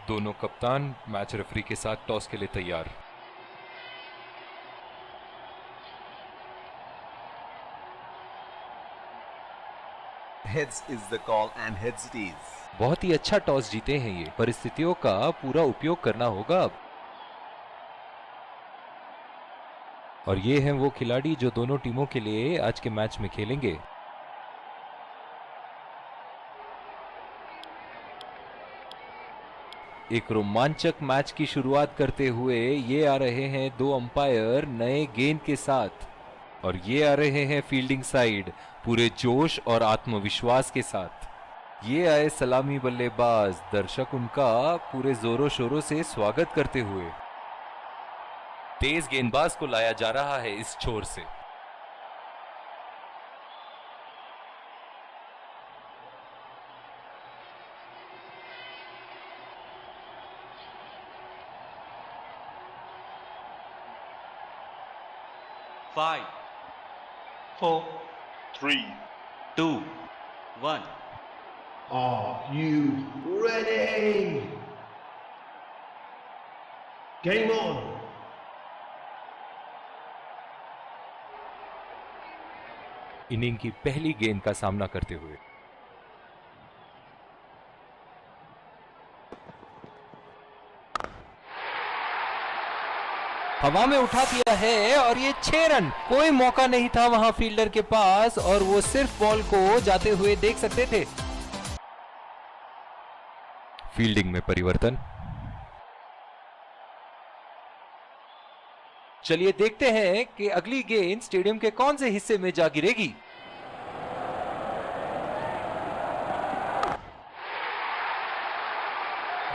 दोनों कप्तान match referee के साथ टॉस के लिए तैयार। Heads is the call and heads it is. बहुत ही अच्छा टॉस जीते हैं ये, परिस्थितियों का पूरा उपयोग करना होगा अब। और ये हैं वो खिलाड़ी जो दोनों टीमों के लिए आज के मैच में खेलेंगे। एक रोमांचक मैच की शुरुआत करते हुए ये आ रहे हैं दो अंपायर नए गेंद के साथ, और ये आ रहे हैं फील्डिंग साइड पूरे जोश और आत्मविश्वास के साथ। ये आए सलामी बल्लेबाज, दर्शक उनका पूरे जोरों शोरों से स्वागत करते हुए। तेज गेंदबाज को लाया जा रहा है इस छोर से। Five, four, 3, 2, 1. Are you ready? Game on. Inning की पहली गेंद का सामना करते हुए हवा में उठा दिया है और ये 6 रन। कोई मौका नहीं था वहां फील्डर के पास और वो सिर्फ बॉल को जाते हुए देख सकते थे। फील्डिंग में परिवर्तन। चलिए देखते हैं कि अगली गेंद स्टेडियम के कौन से हिस्से में जा गिरेगी।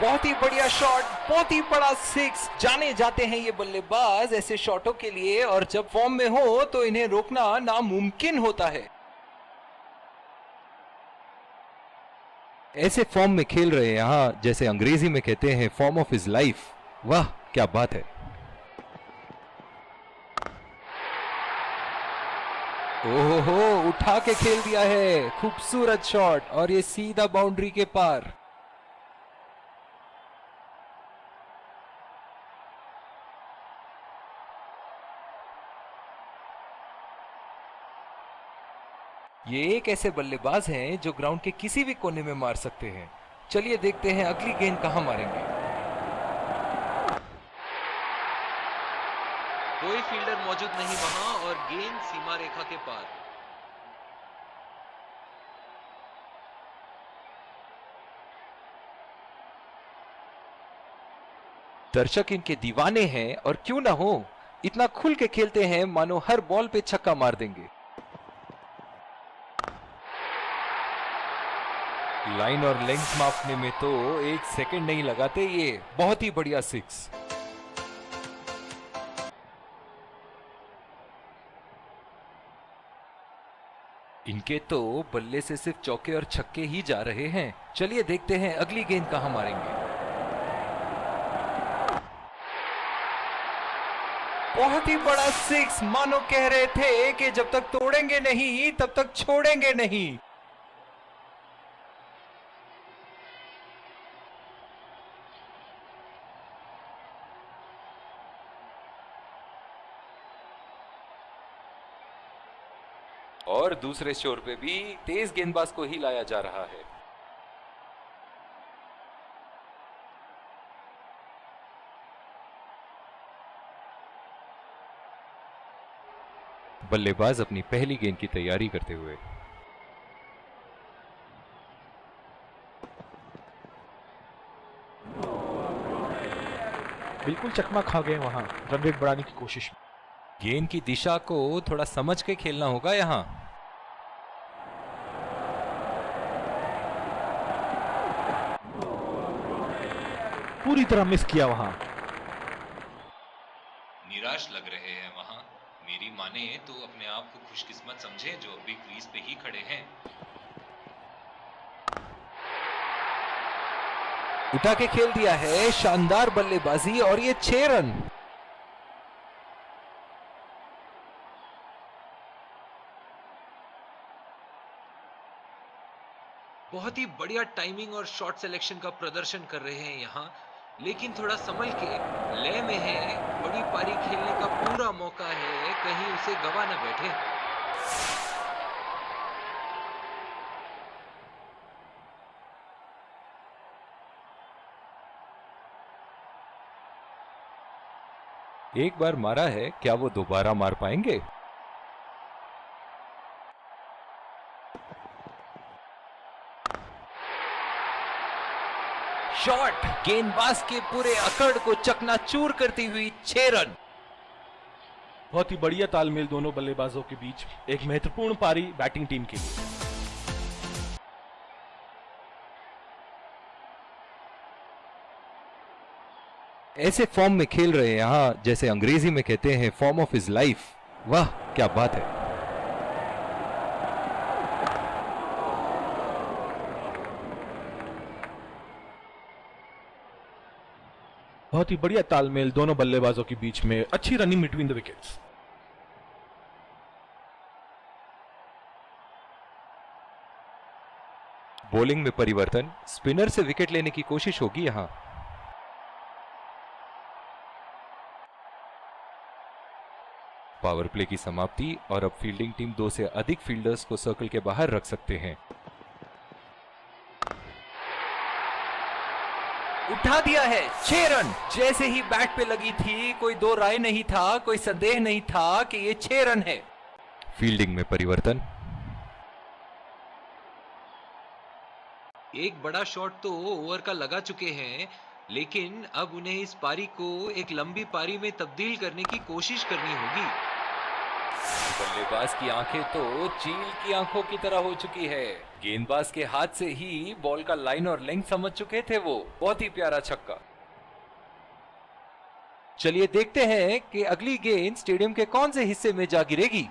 बहुत ही बढ़िया शॉट, बहुत ही बड़ा सिक्स। जाने जाते हैं ये बल्लेबाज ऐसे शॉटों के लिए, और जब फॉर्म में हो तो इन्हें रोकना नामुमकिन होता है। ऐसे फॉर्म में खेल रहे हैं यहां, जैसे अंग्रेजी में कहते हैं फॉर्म ऑफ हिज लाइफ। वाह क्या बात है। ओहो, उठा के खेल दिया है, खूबसूरत शॉट, और ये सीधा बाउंड्री के पार। ये एक ऐसे बल्लेबाज हैं जो ग्राउंड के किसी भी कोने में मार सकते हैं। चलिए देखते हैं अगली गेंद कहां मारेंगे। कोई फील्डर मौजूद नहीं वहां और गेंद सीमा रेखा के पार। दर्शक इनके दीवाने हैं, और क्यों ना हो, इतना खुल के खेलते हैं मानो हर बॉल पे छक्का मार देंगे। लाइन और लेंथ मापने में तो 1 सेकंड नहीं लगाते ये। बहुत ही बढ़िया सिक्स। इनके तो बल्ले से सिर्फ चौके और छक्के ही जा रहे हैं। चलिए देखते हैं अगली गेंद कहां मारेंगे। बहुत ही बड़ा सिक्स, मानो कह रहे थे कि जब तक तोड़ेंगे नहीं तब तक छोड़ेंगे नहीं। और दूसरे छोर पे भी तेज गेंदबाज को ही लाया जा रहा है। बल्लेबाज अपनी पहली गेंद की तैयारी करते हुए। बिल्कुल चकमा खा गए वहां रन रेट बढ़ाने की कोशिश में। गेंद की दिशा को थोड़ा समझ के खेलना होगा यहां। पूरी तरह मिस किया वहां। निराश लग रहे हैं वहां। मेरी माने तो अपने आप को खुशकिस्मत समझे जो अभी क्रीज पे ही खड़े हैं। उठा के खेल दिया है, शानदार बल्लेबाजी, और ये 6 रन। बहुत ही बढ़िया टाइमिंग और शॉट सिलेक्शन का प्रदर्शन कर रहे हैं यहाँ, लेकिन थोड़ा संभल के, लय में है, बड़ी पारी खेलने का पूरा मौका है, कहीं उसे गवा न बैठे। एक बार मारा है, क्या वो दोबारा मार पाएंगे? शॉट गेंदबाज के पूरे अकड़ को चकनाचूर करती हुई 6 रन। बहुत ही बढ़िया तालमेल दोनों बल्लेबाजों के बीच, एक महत्वपूर्ण पारी बैटिंग टीम के लिए। ऐसे फॉर्म में खेल रहे हैं यहाँ, जैसे अंग्रेजी में कहते हैं फॉर्म ऑफ हिज लाइफ। वाह क्या बात है। बहुत ही बढ़िया तालमेल दोनों बल्लेबाजों के बीच में, अच्छी running between the wickets. Bowling में परिवर्तन, स्पिनर से विकेट लेने की कोशिश होगी यहां। पावर प्ले की समाप्ति और अब फील्डिंग टीम 2 से अधिक फील्डर्स को सर्कल के बाहर रख सकते हैं। उठा दिया है 6 रन। जैसे ही बैट पे लगी थी, कोई दो राय नहीं था, कोई संदेह नहीं था कि ये 6 रन है। फील्डिंग में परिवर्तन, एक बड़ा शॉट तो ओवर का लगा चुके हैं, लेकिन अब उन्हें इस पारी को एक लंबी पारी में तब्दील करने की कोशिश करनी होगी। बल्लेबाज की आंखें तो चील की आंखों की तरह हो चुकी है। गेंदबाज के हाथ से ही बॉल का लाइन और लेंथ समझ चुके थे वो। बहुत ही प्यारा छक्का। चलिए देखते हैं कि अगली गेंद स्टेडियम के कौन से हिस्से में जा गिरेगी।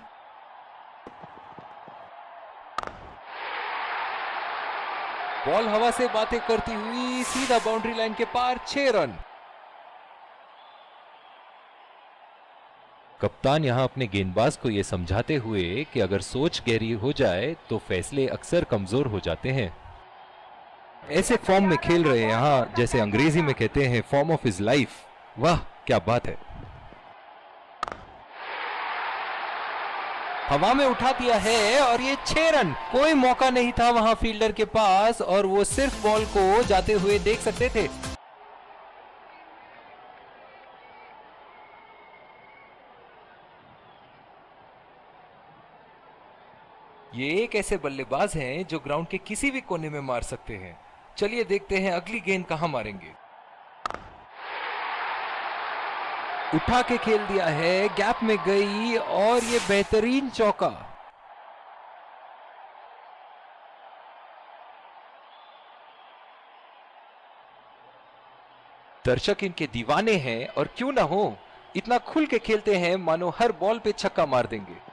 बॉल हवा से बातें करती हुई सीधा बाउंड्री लाइन के पार, 6 रन। कप्तान यहां अपने गेंदबाज को यह समझाते हुए कि अगर सोच गहरी हो जाए तो फैसले अक्सर कमजोर हो जाते हैं। ऐसे फॉर्म में खेल रहे हैं यहां, जैसे अंग्रेजी में कहते हैं फॉर्म ऑफ हिज लाइफ। वाह क्या बात है। हवा में उठा दिया है और ये 6 रन। कोई मौका नहीं था वहां फील्डर के पास और वो सिर्फ बॉल को जाते हुए देख सकते थे। ये एक ऐसे बल्लेबाज हैं जो ग्राउंड के किसी भी कोने में मार सकते हैं। चलिए देखते हैं अगली गेंद कहां मारेंगे। उठा के खेल दिया है, गैप में गई और ये बेहतरीन चौका। दर्शक इनके दीवाने हैं और क्यों ना हो, इतना खुल के खेलते हैं मानो हर बॉल पे छक्का मार देंगे।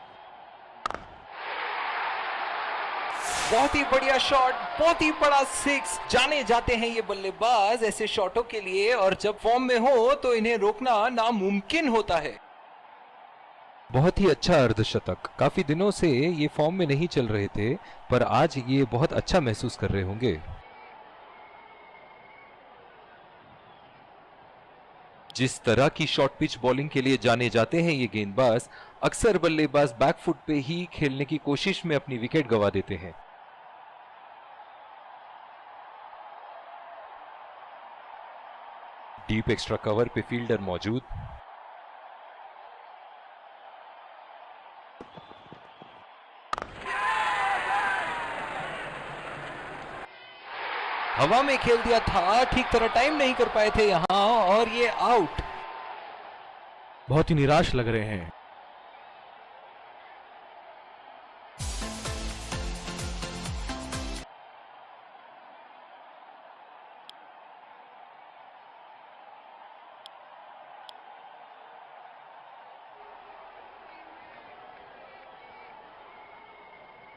बहुत ही बढ़िया शॉट, बहुत ही बड़ा 6। जाने जाते हैं ये बल्लेबाज ऐसे शॉटों के लिए, और जब फॉर्म में हो तो इन्हें रोकना नामुमकिन होता है। बहुत ही अच्छा अर्धशतक। काफी दिनों से ये फॉर्म में नहीं चल रहे थे, पर आज ये बहुत अच्छा महसूस कर रहे होंगे। जिस तरह की शॉर्ट पिच बॉलिंग के लिए जाने जाते हैं ये गेंदबाज, अक्सर बल्लेबाज बैकफुट पे ही खेलने की कोशिश में अपनी विकेट गंवा देते हैं। डीप एक्स्ट्रा कवर पे फील्डर मौजूद। हवा में खेल दिया था, ठीक तरह टाइम नहीं कर पाए थे यहां और ये आउट। बहुत ही निराश लग रहे हैं।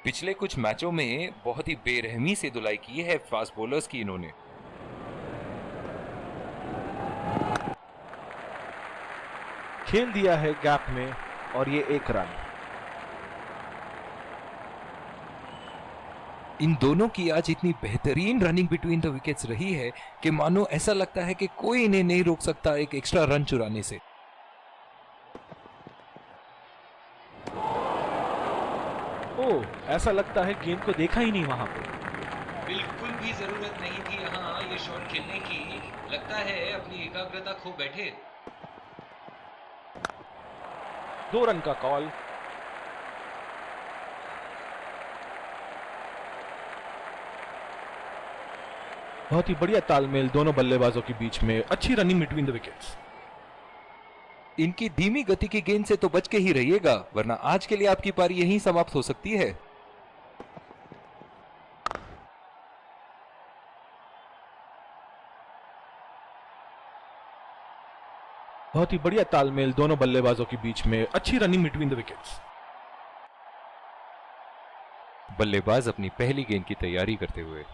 पिछले कुछ मैचों में बहुत ही बेरहमी से धुलाई की है फास्ट बॉलर्स की इन्होंने। खेल दिया है गैप में और ये 1 रन। इन दोनों की आज इतनी बेहतरीन रनिंग बिटवीन द विकेट्स रही है कि मानो ऐसा लगता है कि कोई इन्हें नहीं रोक सकता एक एक्स्ट्रा रन चुराने से। ओह, ऐसा लगता है गेंद को देखा ही नहीं वहां पे। बिल्कुल भी जरूरत नहीं थी यहाँ ये शॉट खेलने की। लगता है अपनी एकाग्रता खो बैठे। 2 रन का कॉल। बहुत ही बढ़िया तालमेल दोनों बल्लेबाजों के बीच में, अच्छी रनिंग बिटवीन द विकेट्स। इनकी धीमी गति की गेंद से तो बच के ही रहिएगा, वरना आज के लिए आपकी पारी यहीं समाप्त हो सकती है। बहुत ही बढ़िया तालमेल दोनों बल्लेबाजों के बीच में, अच्छी रनिंग बिटवीन द विकेट्स। बल्लेबाज अपनी पहली गेंद की तैयारी करते हुए।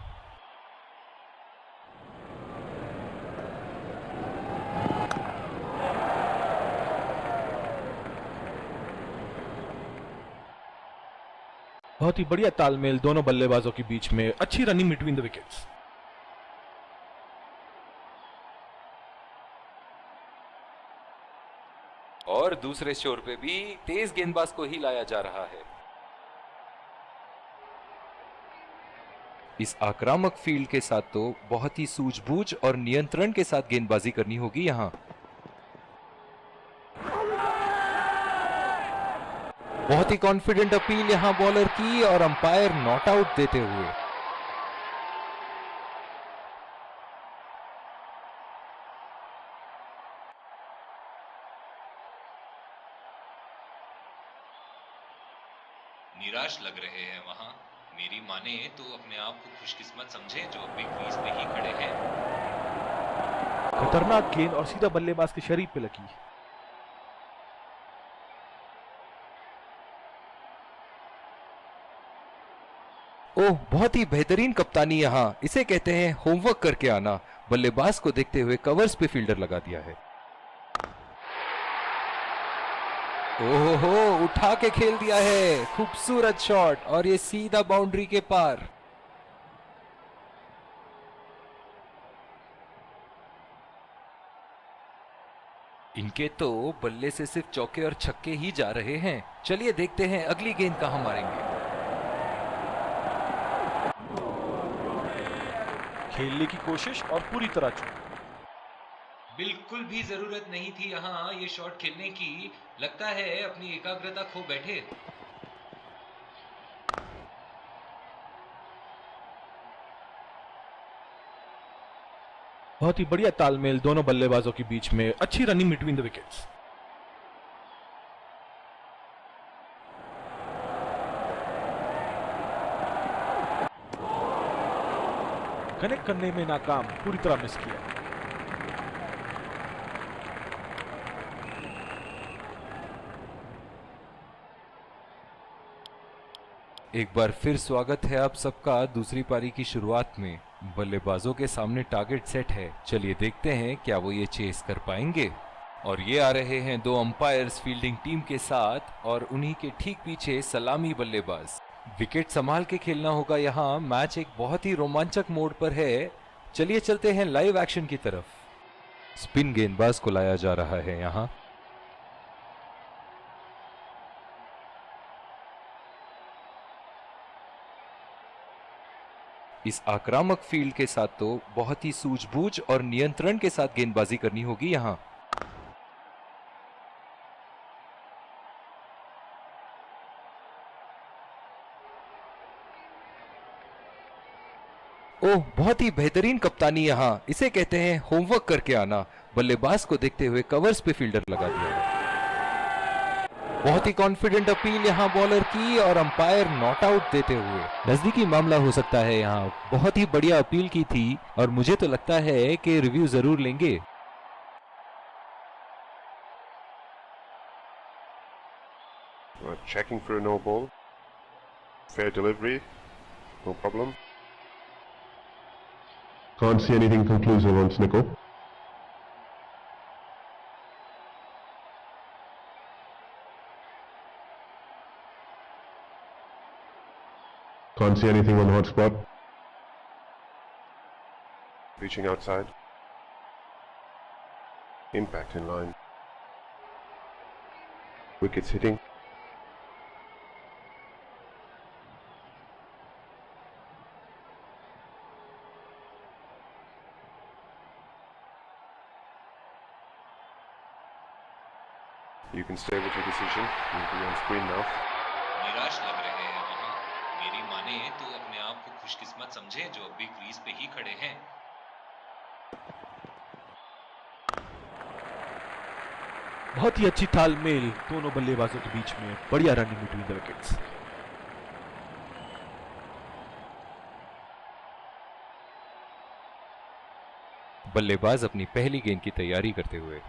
बहुत ही बढ़िया तालमेल दोनों बल्लेबाजों के बीच में, अच्छी रनिंग बिटवीन द विकेट्स। और दूसरे छोर पे भी तेज गेंदबाज को ही लाया जा रहा है। इस आक्रामक फील्ड के साथ तो बहुत ही सूझबूझ और नियंत्रण के साथ गेंदबाजी करनी होगी यहां। बहुत ही कॉन्फिडेंट अपील यहां बॉलर की और अंपायर नॉट आउट देते हुए। निराश लग रहे हैं वहां। मेरी माने तो अपने आप को खुशकिस्मत समझे जो अभी क्रीज पे ही खड़े हैं। खतरनाक गेंद और सीधा बल्लेबाज के शरीर पे लगी। ओह, बहुत ही बेहतरीन कप्तानी यहां, इसे कहते हैं होमवर्क करके आना। बल्लेबाज को देखते हुए कवर्स पे फील्डर लगा दिया है। ओहो, उठा के खेल दिया है, खूबसूरत शॉट और ये सीधा बाउंड्री के पार। इनके तो बल्ले से सिर्फ चौके और छक्के ही जा रहे हैं। चलिए देखते हैं अगली गेंद कहां मारेंगे। खेलने की कोशिश और पूरी तरह चूक। बिल्कुल भी जरूरत नहीं थी यहाँ ये शॉट खेलने की। लगता है अपनी एकाग्रता खो बैठे। बहुत ही बढ़िया तालमेल दोनों बल्लेबाजों के बीच में, अच्छी running between the wickets. Connect करने में नाकाम, पूरी तरह मिस किया। एक बार फिर स्वागत है आप सबका दूसरी पारी की शुरुआत में। बल्लेबाजों के सामने टारगेट सेट है। चलिए देखते हैं क्या वो ये चेस कर पाएंगे। और ये आ रहे हैं 2 अंपायर्स फील्डिंग टीम के साथ और उन्हीं के ठीक पीछे सलामी बल्लेबाज। विकेट संभाल के खेलना होगा यहाँ। मैच एक बहुत ही रोमांचक मोड पर है। चलिए चलते हैं लाइव एक्शन की तरफ। स्पिन गेंदबाज को लाया जा रहा है यहाँ। इस आक्रामक फील्ड के साथ तो बहुत ही सूझबूझ और नियंत्रण के साथ गेंदबाजी करनी होगी यहां। ओह, बहुत ही बेहतरीन कप्तानी यहां, इसे कहते हैं होमवर्क करके आना। बल्लेबाज को देखते हुए कवर्स पे फील्डर लगा दिया है। बहुत ही कॉन्फिडेंट अपील यहां बॉलर की और अंपायर नॉट आउट देते हुए। नजदीकी मामला हो सकता है यहां। बहुत ही बढ़िया अपील की थी और मुझे तो लगता है कि रिव्यू जरूर लेंगे। Checking for a no ball. Fair delivery. No problem. Can't see anything conclusive on Snickle. Can't see anything on the hot spot. Reaching outside. Impact in line. Wickets hitting. You can stay with your decision. You'll be on screen now. निराश लग रहे हैं वहां। मेरी माने तो अपने आप को खुशकिस्मत समझें जो अभी क्रीज पे ही खड़े हैं। बहुत ही अच्छी तालमेल दोनों बल्लेबाजों के बीच में, बढ़िया रनिंग बिटवीन द विकेट्स। बल्लेबाज अपनी पहली गेंद की तैयारी करते हुए।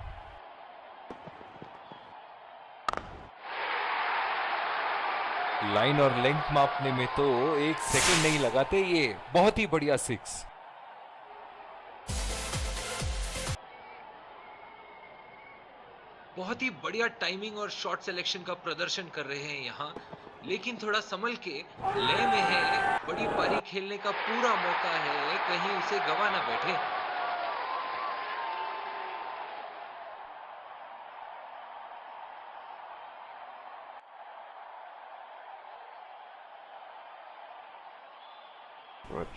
लाइन और लेंथ मापने में तो 1 सेकंड नहीं लगाते ये। बहुत ही बढ़िया 6। बहुत ही बढ़िया टाइमिंग और शॉट सिलेक्शन का प्रदर्शन कर रहे हैं यहाँ, लेकिन थोड़ा संभल के लय में है। बड़ी पारी खेलने का पूरा मौका है, कहीं उसे गवा ना बैठे।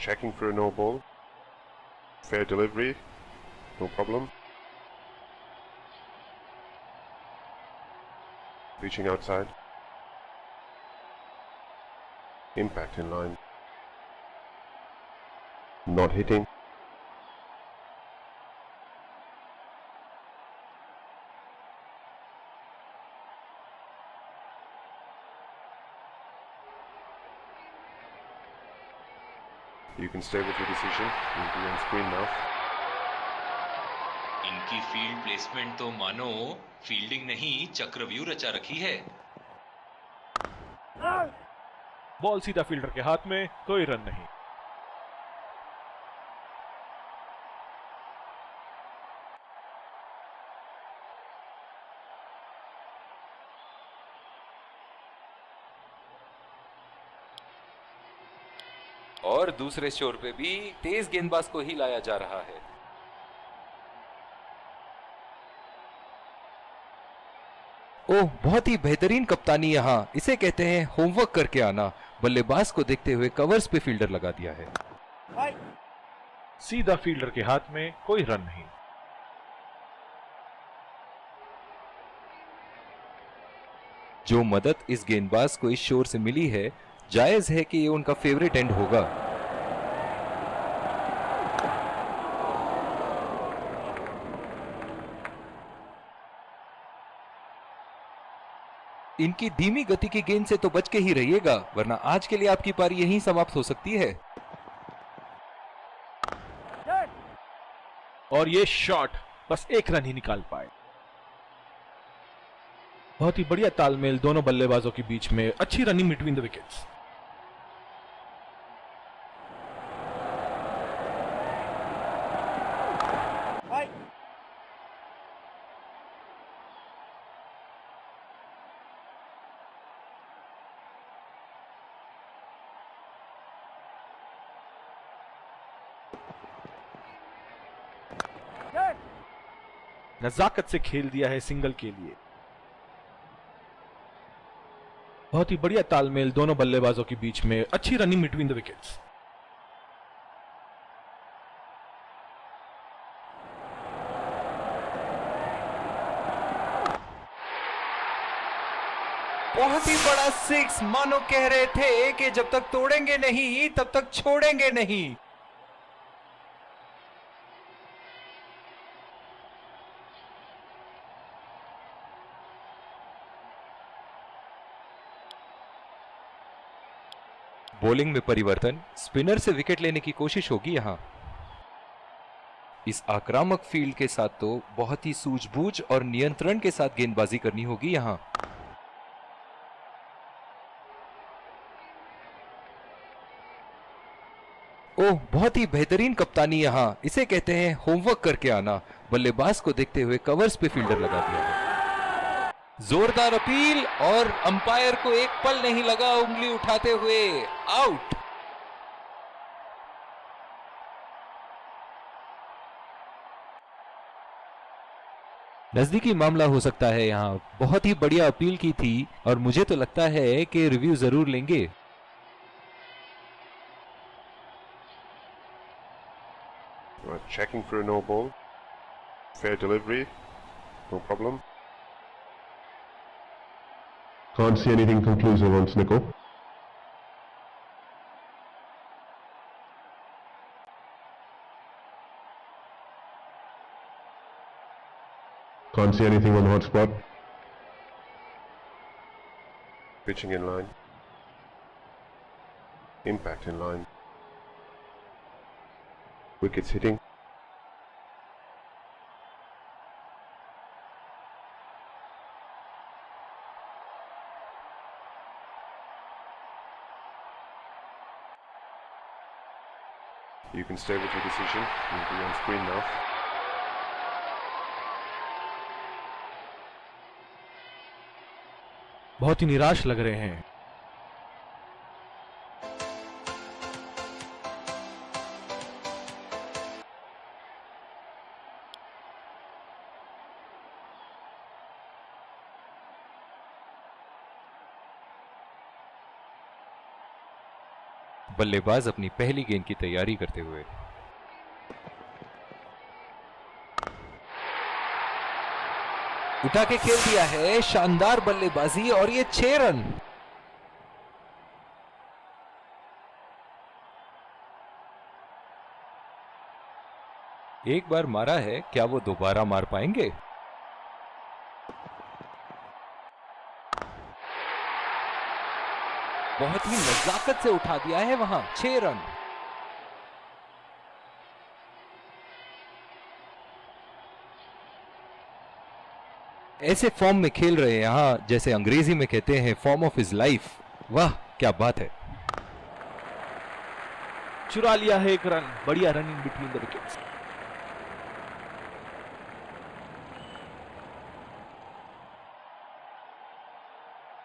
Checking for a no ball. Fair delivery. No problem. Reaching outside. Impact in line. Not hitting. You can stay with your decision. You'll be on screen now. इनकी फील्ड प्लेसमेंट तो मानो फील्डिंग नहीं चक्रव्यूह रचा रखी है। बॉल सीधा fielder के हाथ में, कोई रन नहीं। और दूसरे छोर पे भी तेज गेंदबाज को ही लाया जा रहा है। ओह, बहुत ही बेहतरीन कप्तानी यहाँ। इसे कहते हैं होमवर्क करके आना। बल्लेबाज को देखते हुए कवर्स पे फील्डर लगा दिया है। सीधा फील्डर के हाथ में, कोई रन नहीं। जो मदद इस गेंदबाज को इस शोर से मिली है, जायज है कि ये उनका फेवरेट एंड होगा। इनकी धीमी गति की गेंद से तो बच के ही रहिएगा, वरना आज के लिए आपकी पारी यहीं समाप्त हो सकती है। और ये शॉट बस 1 रन ही निकाल पाए। बहुत ही बढ़िया तालमेल दोनों बल्लेबाजों के बीच में, अच्छी रनिंग बिटवीन द विकेट्स। नजाकत से खेल दिया है सिंगल के लिए। बहुत ही बढ़िया तालमेल दोनों बल्लेबाजों के बीच में, अच्छी रनिंग बिटवीन द विकेट्स। बहुत ही बड़ा 6। मानो कह रहे थे कि जब तक तोड़ेंगे नहीं तब तक छोड़ेंगे नहीं। बॉलिंग में परिवर्तन, स्पिनर से विकेट लेने की कोशिश होगी यहां। इस आक्रामक फील्ड के साथ तो बहुत ही सूझबूझ और नियंत्रण के साथ गेंदबाजी करनी होगी यहां। ओह, बहुत ही बेहतरीन कप्तानी यहां। इसे कहते हैं होमवर्क करके आना। बल्लेबाज को देखते हुए कवर्स पे फील्डर लगा दिया है। जोरदार अपील और अंपायर को एक पल नहीं लगा उंगली उठाते हुए। आउट। नजदीकी मामला हो सकता है यहाँ। बहुत ही बढ़िया अपील की थी और मुझे तो लगता है कि रिव्यू जरूर लेंगे। Checking for a no ball. Fair delivery. No problem. Can't see anything conclusive on Snickle. Can't see anything on hotspot. Pitching in line. Impact in line. Wickets hitting. You can stay with your decision. You'll be on screen now. बहुत ही निराश लग रहे हैं। बल्लेबाज अपनी पहली गेंद की तैयारी करते हुए। उठा के खेल दिया है, शानदार बल्लेबाजी और ये 6 रन। एक बार मारा है, क्या वो दोबारा मार पाएंगे? बहुत ही नजाकत से उठा दिया है वहां, 6 रन। ऐसे फॉर्म में खेल रहे हैं यहां, जैसे अंग्रेजी में कहते हैं फॉर्म ऑफ हिज लाइफ। वाह क्या बात है। चुरा लिया है एक रन। बढ़िया run in between the wickets.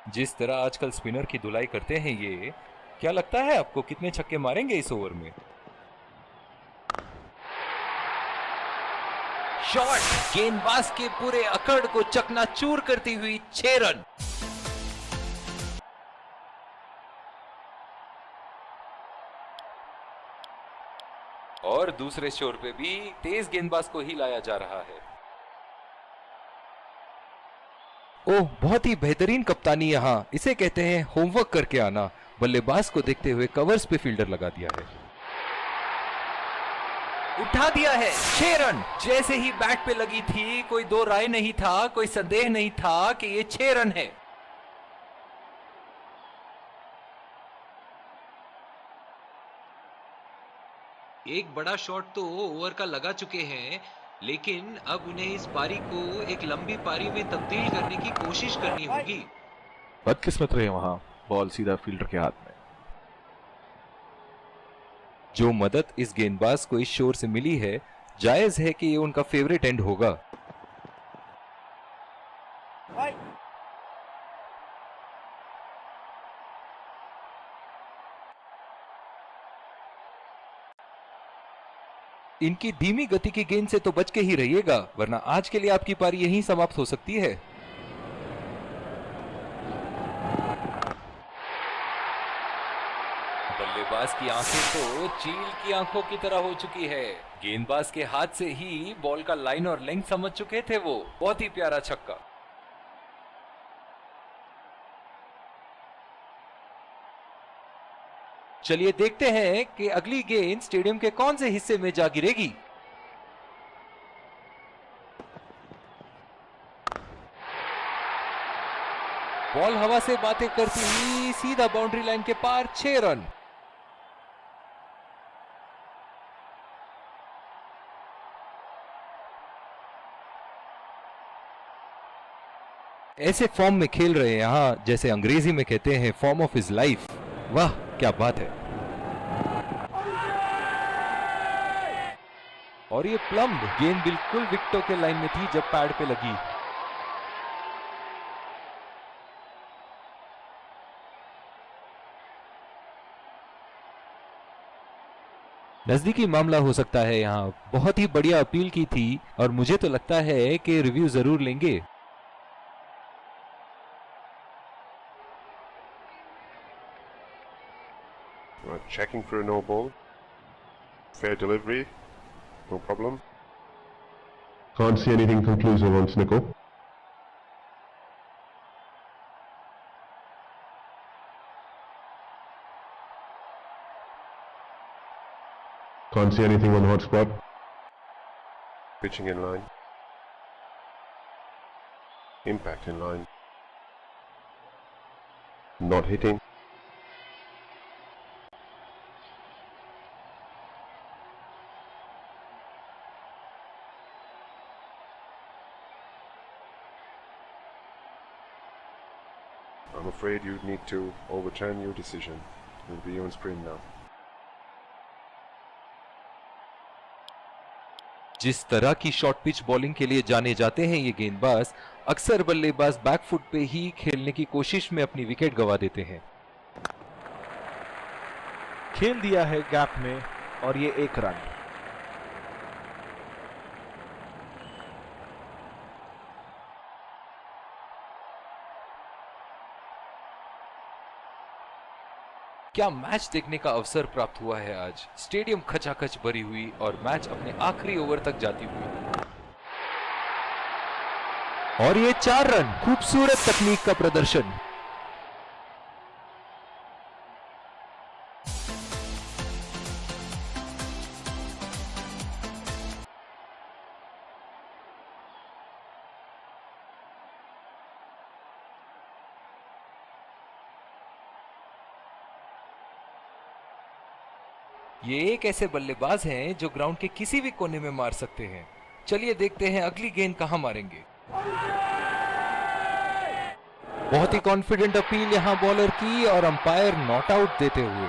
जिस तरह आजकल स्पिनर की धुलाई करते हैं ये, क्या लगता है आपको कितने छक्के मारेंगे इस ओवर में? शॉट गेंदबाज के पूरे अकड़ को चकनाचूर करती हुई 6 रन। और दूसरे छोर पे भी तेज गेंदबाज को ही लाया जा रहा है। ओह बहुत ही बेहतरीन कप्तानी यहां, इसे कहते हैं होमवर्क करके आना। बल्लेबाज को देखते हुए कवर्स पे फील्डर लगा दिया है। उठा दिया है, 6 रन। जैसे ही बैट पे लगी थी, कोई दो राय नहीं था, कोई संदेह नहीं था कि ये 6 रन है। एक बड़ा शॉट तो ओवर का लगा चुके हैं, लेकिन अब उन्हें इस पारी को एक लंबी पारी में तब्दील करने की कोशिश करनी होगी। बदकिस्मत रहे वहां, बॉल सीधा फील्डर के हाथ में। जो मदद इस गेंदबाज को इस शोर से मिली है, जायज है कि ये उनका फेवरेट एंड होगा। इनकी धीमी गति की गेंद से तो बच के ही रहिएगा, वरना आज के लिए आपकी पारी यहीं समाप्त हो सकती है। बल्लेबाज की आंखें तो चील की आंखों की तरह हो चुकी है। गेंदबाज के हाथ से ही बॉल का लाइन और लेंथ समझ चुके थे वो। बहुत ही प्यारा छक्का। चलिए देखते हैं कि अगली गेंद स्टेडियम के कौन से हिस्से में जा गिरेगी। बॉल हवा से बातें करती हुई सीधा बाउंड्री लाइन के पार, 6 रन। ऐसे फॉर्म में खेल रहे हैं यहां, जैसे अंग्रेजी में कहते हैं फॉर्म ऑफ हिज लाइफ। वाह क्या बात है। और ये प्लम्ब गेंद बिल्कुल विकेटों के लाइन में थी जब पैड पे लगी। नजदीकी मामला हो सकता है यहाँ। बहुत ही बढ़िया अपील की थी और मुझे तो लगता है कि रिव्यू जरूर लेंगे। Checking for a no ball. Fair delivery. No problem. Can't see anything conclusive on Snicko. Can't see anything on hotspot. Pitching in line. Impact in line. Not hitting. I'm afraid you'd need to overturn your decision. You'll be on screen now. जिस तरह की short pitch bowling के लिए जाने जाते हैं ये गेंदबाज, अक्सर बल्लेबाज बैकफुट पे ही खेलने की कोशिश में अपनी विकेट गंवा देते हैं। खेल दिया है गैप में और ये 1 रन। क्या मैच देखने का अवसर प्राप्त हुआ है आज। स्टेडियम खचाखच भरी हुई और मैच अपने आखिरी ओवर तक जाती हुई। और ये 4 रन, खूबसूरत तकनीक का प्रदर्शन। ये एक ऐसे बल्लेबाज हैं जो ग्राउंड के किसी भी कोने में मार सकते हैं। चलिए देखते हैं अगली गेंद कहां मारेंगे। बहुत ही कॉन्फिडेंट अपील यहां बॉलर की और अंपायर नॉट आउट देते हुए।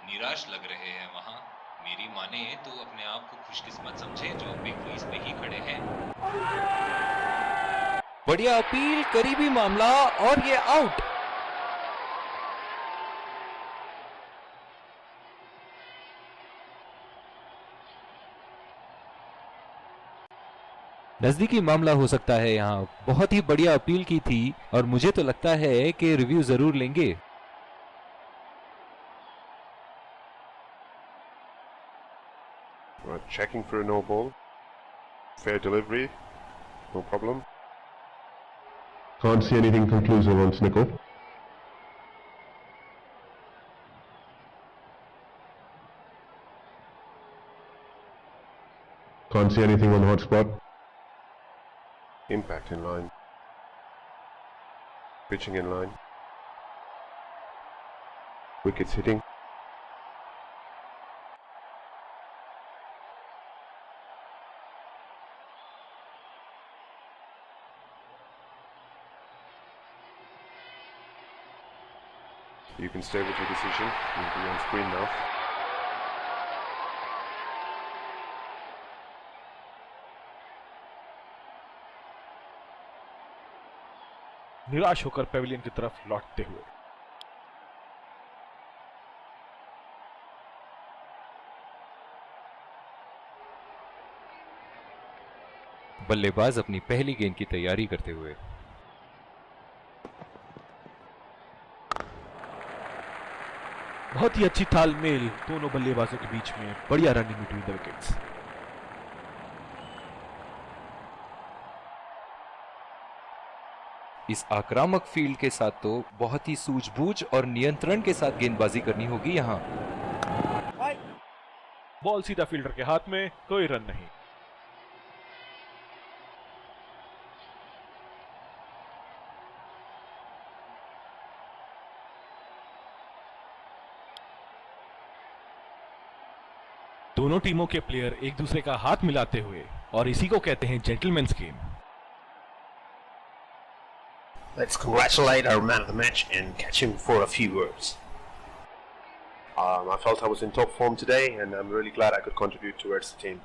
निराश लग रहे हैं वहां। मेरी माने तो अपने आप को खुशकिस्मत समझे जो बिग क्रीज पे ही खड़े हैं। बढ़िया अपील, करीबी मामला और ये आउट। नजदीकी मामला हो सकता है यहाँ। बहुत ही बढ़िया अपील की थी और मुझे तो लगता है कि रिव्यू जरूर लेंगे। Checking for a no ball. Fair delivery. No problem. Can't see anything conclusive on Snicko. Can't see anything on hotspot. Impact in line. Pitching in line. Wickets hitting. You can stay with your decision. You'll be on screen now. निराश होकर Pavilion की तरफ लौटते हुए। बल्लेबाज अपनी पहली गेंद की तैयारी करते हुए। बहुत ही अच्छी तालमेल दोनों बल्लेबाजों के बीच में। बढ़िया रनिंग बिटवीन द विकेट्स। इस आक्रामक फील्ड के साथ तो बहुत ही सूझबूझ और नियंत्रण के साथ गेंदबाजी करनी होगी यहाँ। बॉल सीधा फील्डर के हाथ में, कोई रन नहीं। दोनों टीमों के प्लेयर एक दूसरे का हाथ मिलाते हुए, और इसी को कहते हैं gentleman's game. Let's congratulate our man of the match and catch him for a few words. I felt I was in top form today, and I'm really glad I could contribute towards the team.